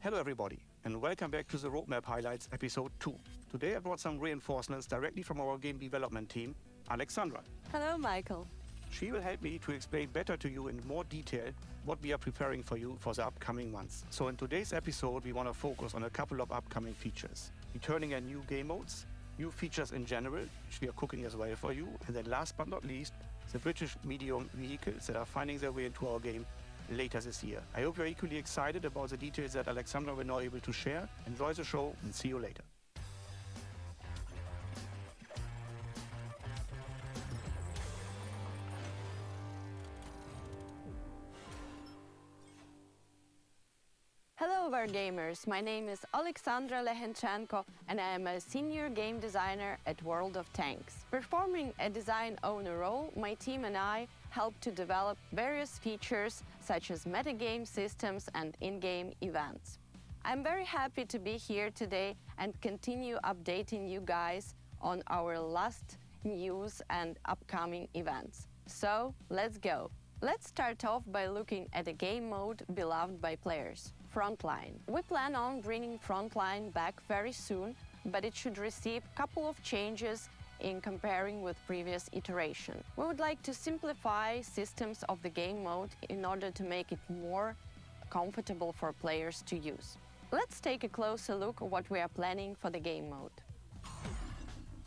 Hello everybody, and welcome back to the Roadmap Highlights Episode 2. Today I brought some reinforcements directly from our game development team, Alexandra. Hello, Michael. She will help me to explain better to you in more detail what we are preparing for you for the upcoming months. So in today's episode, we want to focus on a couple of upcoming features. Returning a new game modes, new features in general, which we are cooking as well for you, and then last but not least, the British medium vehicles that are finding their way into our game later this year. I hope you're equally excited about the details that Alexandra will now able to share. Enjoy the show and see you later. Hello, Wargamers. My name is Alexandra Lehenchenko, and I am a senior game designer at World of Tanks. Performing a design owner role, my team and I help to develop various features such as metagame systems and in-game events. I'm very happy to be here today and continue updating you guys on our last news and upcoming events. So, let's go. Let's start off by looking at a game mode beloved by players. Frontline. We plan on bringing Frontline back very soon, but it should receive a couple of changes in comparing with previous iteration. We would like to simplify systems of the game mode in order to make it more comfortable for players to use. Let's take a closer look at what we are planning for the game mode.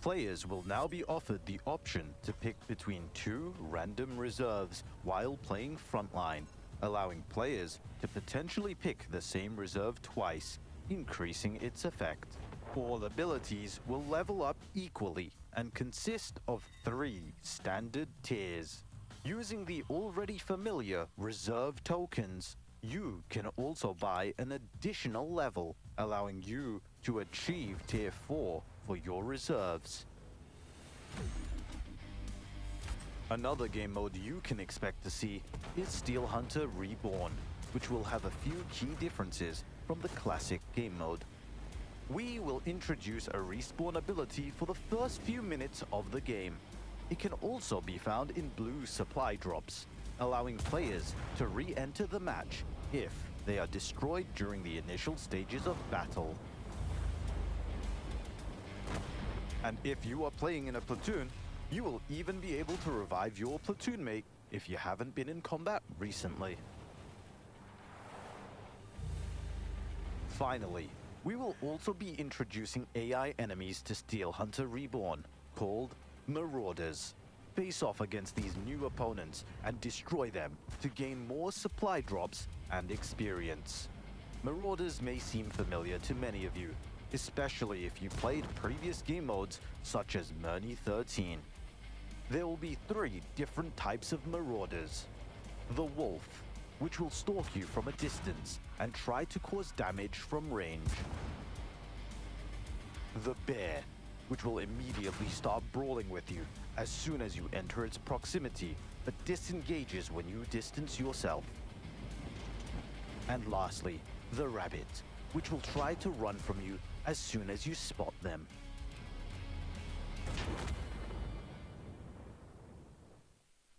Players will now be offered the option to pick between two random reserves while playing Frontline, allowing players to potentially pick the same reserve twice, increasing its effect. All abilities will level up equally and consist of 3 standard tiers. Using the already familiar reserve tokens, you can also buy an additional level, allowing you to achieve Tier 4 for your reserves. Another game mode you can expect to see is Steel Hunter Reborn, which will have a few key differences from the classic game mode. We will introduce a respawn ability for the first few minutes of the game. It can also be found in blue supply drops, allowing players to re-enter the match if they are destroyed during the initial stages of battle. And if you are playing in a platoon, you will even be able to revive your platoon mate if you haven't been in combat recently. Finally, we will also be introducing AI enemies to Steel Hunter Reborn, called Marauders. Face off against these new opponents and destroy them to gain more supply drops and experience. Marauders may seem familiar to many of you, especially if you played previous game modes such as MIRNYY 13. There will be 3 different types of Marauders. The Wolf, which will stalk you from a distance and try to cause damage from range. The Bear, which will immediately start brawling with you as soon as you enter its proximity, but disengages when you distance yourself. And lastly, the Rabbit, which will try to run from you as soon as you spot them.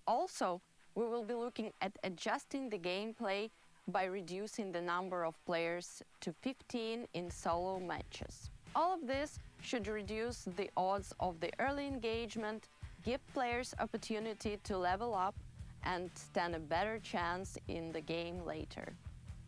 Also, we will be looking at adjusting the gameplay by reducing the number of players to 15 in solo matches. All of this should reduce the odds of the early engagement, give players opportunity to level up, and stand a better chance in the game later.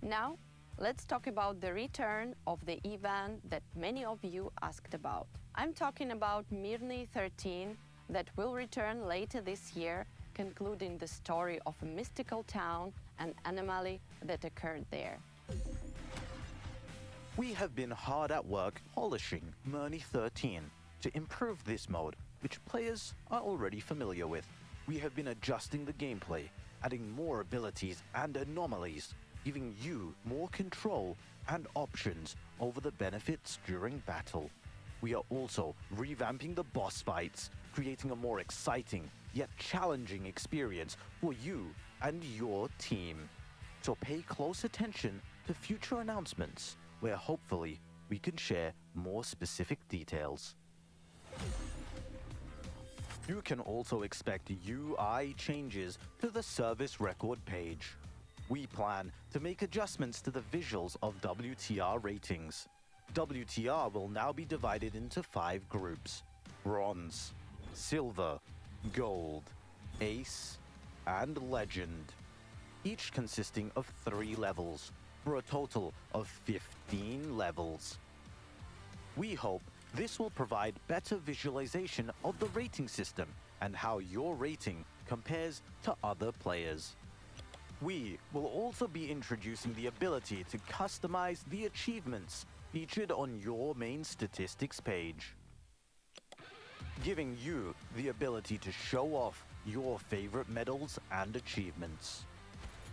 Now, let's talk about the return of the event that many of you asked about. I'm talking about MIRNYY 13 that will return later this year, concluding the story of a mystical town and anomaly that occurred there. We have been hard at work polishing MIRNYY 13 to improve this mode, which players are already familiar with. We have been adjusting the gameplay, adding more abilities and anomalies, giving you more control and options over the benefits during battle. We are also revamping the boss fights, creating a more exciting yet challenging experience for you and your team. So pay close attention to future announcements, where hopefully we can share more specific details. You can also expect UI changes to the service record page. We plan to make adjustments to the visuals of WTR ratings. WTR will now be divided into 5 groups: Bronze, Silver, Gold, Ace, and Legend, each consisting of 3 levels, for a total of 15 levels. We hope this will provide better visualization of the rating system and how your rating compares to other players. We will also be introducing the ability to customize the achievements featured on your main statistics page, giving you the ability to show off your favorite medals and achievements.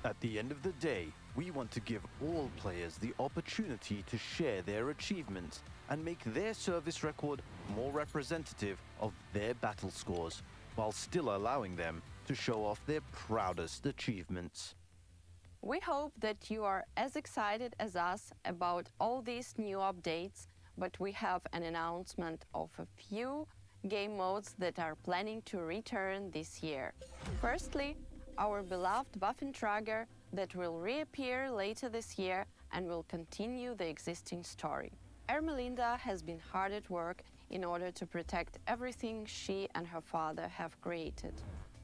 At the end of the day, we want to give all players the opportunity to share their achievements and make their service record more representative of their battle scores, while still allowing them to show off their proudest achievements. We hope that you are as excited as us about all these new updates, but we have an announcement of a few game modes that are planning to return this year. Firstly, our beloved WAFELTRAGER that will reappear later this year and will continue the existing story. Ermelinda has been hard at work in order to protect everything she and her father have created.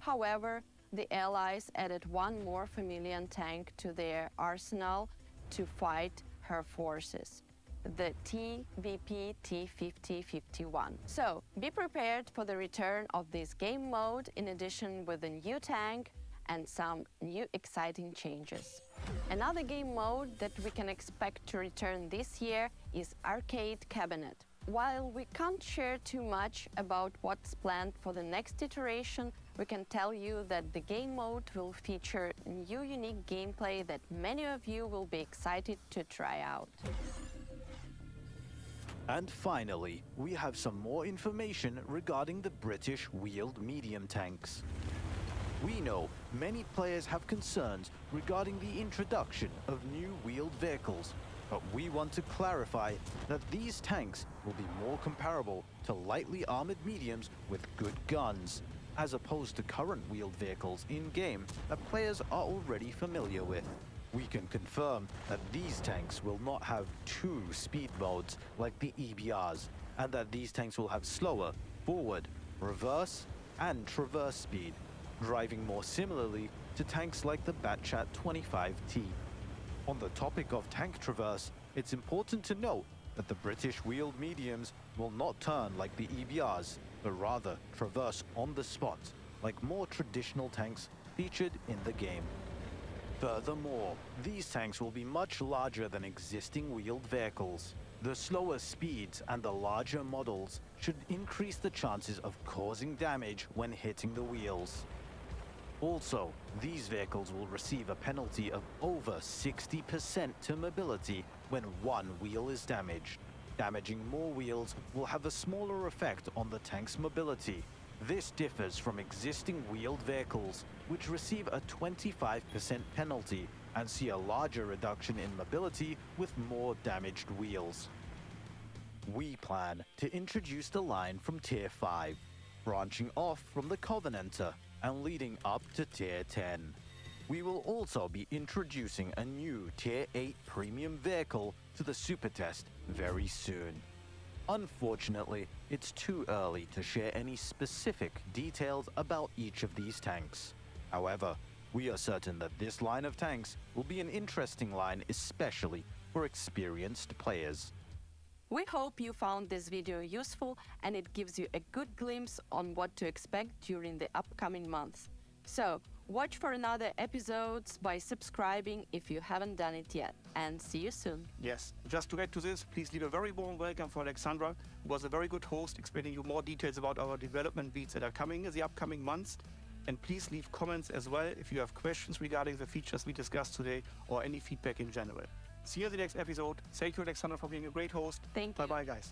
However, the Allies added one more familiar tank to their arsenal to fight her forces, the TVP T5051. So, be prepared for the return of this game mode in addition with a new tank and some new exciting changes. Another game mode that we can expect to return this year is Arcade Cabinet. While we can't share too much about what's planned for the next iteration, we can tell you that the game mode will feature new unique gameplay that many of you will be excited to try out. And finally, we have some more information regarding the British wheeled medium tanks. We know many players have concerns regarding the introduction of new wheeled vehicles, but we want to clarify that these tanks will be more comparable to lightly armored mediums with good guns, as opposed to current wheeled vehicles in-game that players are already familiar with. We can confirm that these tanks will not have 2 speed modes like the EBRs, and that these tanks will have slower forward, reverse, and traverse speed, driving more similarly to tanks like the Batchat 25T. On the topic of tank traverse, it's important to note that the British wheeled mediums will not turn like the EBRs, but rather traverse on the spot, like more traditional tanks featured in the game. Furthermore, these tanks will be much larger than existing wheeled vehicles. The slower speeds and the larger models should increase the chances of causing damage when hitting the wheels. Also, these vehicles will receive a penalty of over 60% to mobility when one wheel is damaged. Damaging more wheels will have a smaller effect on the tank's mobility. This differs from existing wheeled vehicles, which receive a 25% penalty and see a larger reduction in mobility with more damaged wheels. We plan to introduce the line from Tier 5, branching off from the Covenanter and leading up to Tier 10. We will also be introducing a new Tier 8 premium vehicle to the Super Test very soon. Unfortunately, it's too early to share any specific details about each of these tanks. However, we are certain that this line of tanks will be an interesting line, especially for experienced players. We hope you found this video useful and it gives you a good glimpse on what to expect during the upcoming months. So, watch for another episodes by subscribing if you haven't done it yet, and see you soon. Yes, just to get to this, please leave a very warm welcome for Alexandra, who was a very good host explaining you more details about our development beats that are coming in the upcoming months. And please leave comments as well if you have questions regarding the features we discussed today or any feedback in general. See you in the next episode. Thank you, Alexandra, for being a great host. Thank you. Bye-bye, guys.